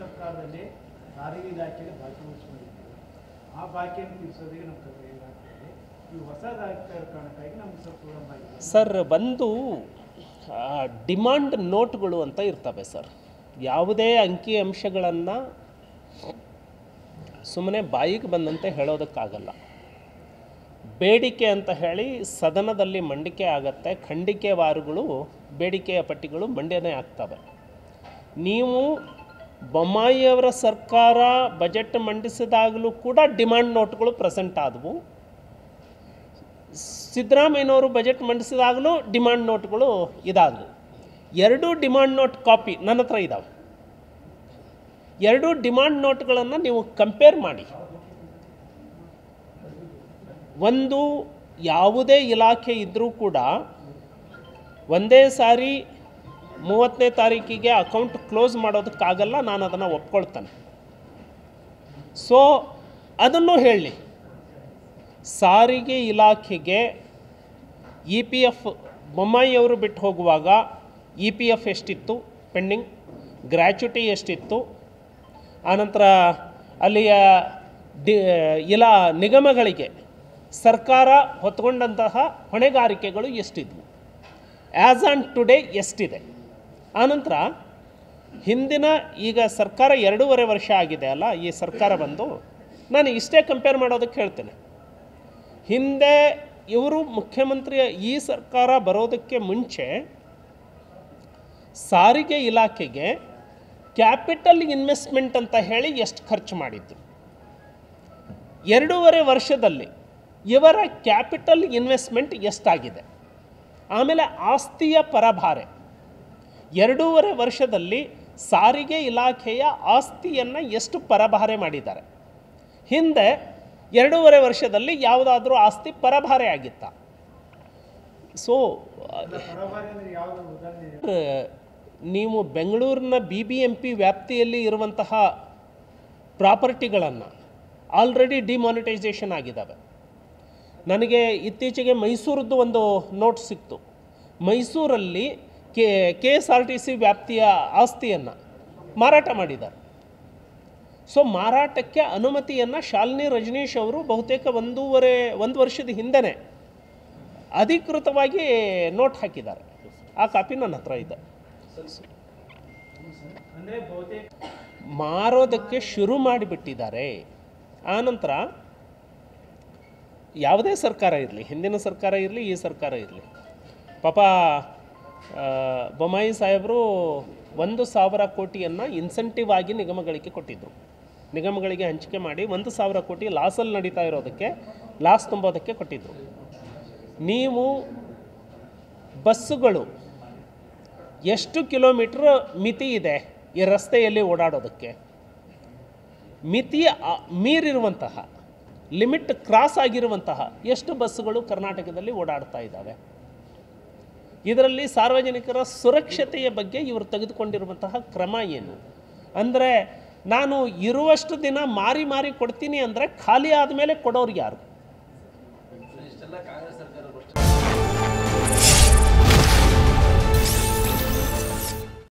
ಸರ್ಕಾರದಲ್ಲಿ ಸಾರಿಗೆ ಇಲಾಖೆಗೆ ಬಾಕಿ ಉಳಿಸ್ಕೊಂಡಿದ್ದೀವಿ. ಆ ಬಾಕಿಯನ್ನು ತೀರಿಸೋದಿಗೆ ನಮ್ಮ ಕೈಗೆ ಆಗ್ತದೆ. ಈ ಹೊಸದಾಗ್ತಾ ಇರೋ ಕಾರಣಕ್ಕಾಗಿ ನಮ್ಗೆ ಸ್ವಲ್ಪ ವಿಳಂಬ ಆಗಿದೆ. ಸರ್, ಒಂದು ಡಿಮಾಂಡ್ ನೋಟ್ಗಳು ಅಂತ ಇರ್ತವೆ ಸರ್. ಯಾವುದೇ ಅಂಕಿ ಅಂಶಗಳನ್ನು ಸುಮ್ಮನೆ ಬಾಯಿಗೆ ಬಂದಂತೆ ಹೇಳೋದಕ್ಕಾಗಲ್ಲ. ಬೇಡಿಕೆ ಅಂತ ಹೇಳಿ ಸದನದಲ್ಲಿ ಮಂಡಿಕೆ ಆಗತ್ತೆ, ಖಂಡಿಕೆ ವಾರುಗಳು ಬೇಡಿಕೆಯ ಪಟ್ಟಿಗಳು ಮಂಡನೆ ಆಗ್ತವೆ. ನೀವು ಬೊಮ್ಮಾಯಿಯವರ ಸರ್ಕಾರ ಬಜೆಟ್ ಮಂಡಿಸಿದಾಗಲೂ ಕೂಡ ಡಿಮಾಂಡ್ ನೋಟ್ಗಳು ಪ್ರೆಸೆಂಟ್ ಆದವು. ಸಿದ್ದರಾಮಯ್ಯನವರು ಬಜೆಟ್ ಮಂಡಿಸಿದಾಗಲೂ ಡಿಮಾಂಡ್ ನೋಟ್ಗಳು ಇದಾದವು. ಎರಡೂ ಡಿಮಾಂಡ್ ನೋಟ್ ಕಾಪಿ ನನ್ನ ಹತ್ರ ಇದ್ದಾವೆ. ಎರಡೂ ಡಿಮಾಂಡ್ ನೋಟ್ಗಳನ್ನು ನೀವು ಕಂಪೇರ್ ಮಾಡಿ. ಒಂದು ಯಾವುದೇ ಇಲಾಖೆ ಇದ್ದರೂ ಕೂಡ ಒಂದೇ ಸಾರಿ 30ನೇ ತಾರೀಕಿಗೆ ಅಕೌಂಟ್ ಕ್ಲೋಸ್ ಮಾಡೋದಕ್ಕಾಗಲ್ಲ, ನಾನು ಅದನ್ನು ಒಪ್ಕೊಳ್ತಾನೆ. ಸೊ ಅದನ್ನು ಹೇಳಿ, ಸಾರಿಗೆ ಇಲಾಖೆಗೆ EPF ಬೊಮ್ಮಾಯಿಯವರು ಬಿಟ್ಟು ಹೋಗುವಾಗ EPF ಎಷ್ಟಿತ್ತು ಪೆಂಡಿಂಗ್, ಗ್ರ್ಯಾಚ್ಯುಟಿ ಎಷ್ಟಿತ್ತು, ಆನಂತರ ಅಲ್ಲಿಯ ನಿಗಮಗಳಿಗೆ ಸರ್ಕಾರ ಹೊತ್ಕೊಂಡಂತಹ ಹೊಣೆಗಾರಿಕೆಗಳು ಎಷ್ಟಿದ್ವು, ಆ್ಯಸ್ ಆನ್ ಟುಡೇ ಎಷ್ಟಿದೆ. ಆನಂತರ ಹಿಂದಿನ ಈಗ ಸರ್ಕಾರ 2.5 ವರ್ಷ ಆಗಿದೆ ಅಲ್ಲ ಈ ಸರ್ಕಾರ ಬಂದು, ನಾನು ಇಷ್ಟೇ ಕಂಪೇರ್ ಮಾಡೋದಕ್ಕೆ ಹೇಳ್ತೇನೆ. ಹಿಂದೆ ಇವರು ಮುಖ್ಯಮಂತ್ರಿಯ ಈ ಸರ್ಕಾರ ಬರೋದಕ್ಕೆ ಮುಂಚೆ ಸಾರಿಗೆ ಇಲಾಖೆಗೆ ಕ್ಯಾಪಿಟಲ್ ಇನ್ವೆಸ್ಟ್ಮೆಂಟ್ ಅಂತ ಹೇಳಿ ಎಷ್ಟು ಖರ್ಚು ಮಾಡಿದ್ದು, 2.5 ವರ್ಷದಲ್ಲಿ ಇವರ ಕ್ಯಾಪಿಟಲ್ ಇನ್ವೆಸ್ಟ್ಮೆಂಟ್ ಎಷ್ಟಾಗಿದೆ, ಆಮೇಲೆ ಆಸ್ತಿಯ ಪರಭಾರೆ 2.5 ವರ್ಷದಲ್ಲಿ ಸಾರಿಗೆ ಇಲಾಖೆಯ ಆಸ್ತಿಯನ್ನು ಎಷ್ಟು ಪರಭಾರೆ ಮಾಡಿದ್ದಾರೆ. ಹಿಂದೆ 2.5 ವರ್ಷದಲ್ಲಿ ಯಾವುದಾದ್ರೂ ಆಸ್ತಿ ಪರಭಾರೆ ಆಗಿತ್ತ? ಸೊ ನೀವು ಬೆಂಗಳೂರಿನ BBMP ವ್ಯಾಪ್ತಿಯಲ್ಲಿ ಇರುವಂತಹ ಪ್ರಾಪರ್ಟಿಗಳನ್ನು ಆಲ್ರೆಡಿ ಡಿಮಾನಿಟೈಸೇಷನ್ ಆಗಿದ್ದಾವೆ. ನನಗೆ ಇತ್ತೀಚೆಗೆ ಮೈಸೂರದ್ದು ಒಂದು ನೋಟ್ ಸಿಕ್ತು. ಮೈಸೂರಲ್ಲಿ KSRTC ವ್ಯಾಪ್ತಿಯ ಆಸ್ತಿಯನ್ನು ಮಾರಾಟ ಮಾಡಿದ್ದಾರೆ. ಸೊ ಮಾರಾಟಕ್ಕೆ ಅನುಮತಿಯನ್ನು ಶಾಲಿನಿ ರಜನೀಶ್ ಅವರು ಬಹುತೇಕ 1 ವರ್ಷದ ಹಿಂದೆಯೇ ಅಧಿಕೃತವಾಗಿ ನೋಟ್ ಹಾಕಿದ್ದಾರೆ. ಆ ಕಾಪಿ ನನ್ನ ಹತ್ರ ಇದೆ. ಮಾರೋದಕ್ಕೆ ಶುರು ಮಾಡಿಬಿಟ್ಟಿದ್ದಾರೆ. ಆನಂತರ ಯಾವುದೇ ಸರ್ಕಾರ ಇರಲಿ, ಹಿಂದಿನ ಸರ್ಕಾರ ಇರಲಿ, ಈ ಸರ್ಕಾರ ಇರಲಿ, ಪಾಪ ಬೊಮ್ಮಾಯಿ ಸಾಹೇಬರು 1,000 ಕೋಟಿಯನ್ನು ಇನ್ಸೆಂಟಿವ್ ಆಗಿ ನಿಗಮಗಳಿಗೆ ಕೊಟ್ಟಿದ್ದರು. ನಿಗಮಗಳಿಗೆ ಹಂಚಿಕೆ ಮಾಡಿ 1,000 ಕೋಟಿ ಲಾಸಲ್ಲಿ ನಡೀತಾ ಇರೋದಕ್ಕೆ, ಲಾಸ್ ತುಂಬೋದಕ್ಕೆ ಕೊಟ್ಟಿದ್ದರು. ನೀವು ಬಸ್ಸುಗಳು ಎಷ್ಟು ಕಿಲೋಮೀಟ್ರ್ ಮಿತಿ ಇದೆ ಈ ರಸ್ತೆಯಲ್ಲಿ ಓಡಾಡೋದಕ್ಕೆ, ಮಿತಿ ಮೀರಿರುವಂತಹ, ಲಿಮಿಟ್ ಕ್ರಾಸ್ ಆಗಿರುವಂತಹ ಎಷ್ಟು ಬಸ್ಸುಗಳು ಕರ್ನಾಟಕದಲ್ಲಿ ಓಡಾಡ್ತಾ ಇದ್ದಾವೆ? ಇದರಲ್ಲಿ ಸಾರ್ವಜನಿಕರ ಸುರಕ್ಷತೆಯ ಬಗ್ಗೆ ಇವರು ತೆಗೆದುಕೊಂಡಿರುವಂತಹ ಕ್ರಮ ಏನು? ಅಂದರೆ ನಾನು ಇರುವಷ್ಟು ದಿನ ಮಾರಿ ಕೊಡ್ತೀನಿ ಅಂದರೆ ಖಾಲಿ ಆದಮೇಲೆ ಕೊಡೋರು ಯಾರು?